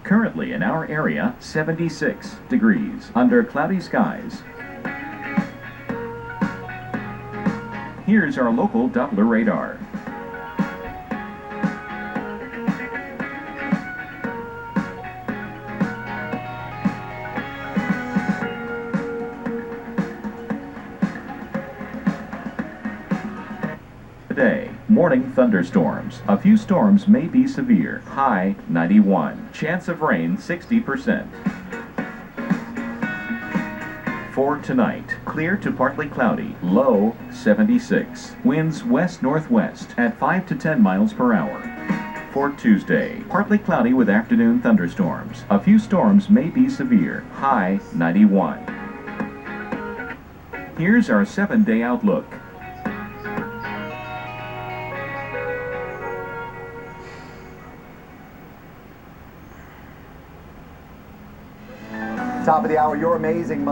Currently in our area, 76 degrees under cloudy skies. Here's our local Doppler radar. Today, morning thunderstorms. A few storms may be severe. High 91. Chance of rain 60%. For tonight, clear to partly cloudy. Low 76. Winds west-northwest at 5 to 10 miles per hour. For Tuesday, partly cloudy with afternoon thunderstorms. A few storms may be severe. High 91. Here's our 7-day outlook. Top of the hour, your amazing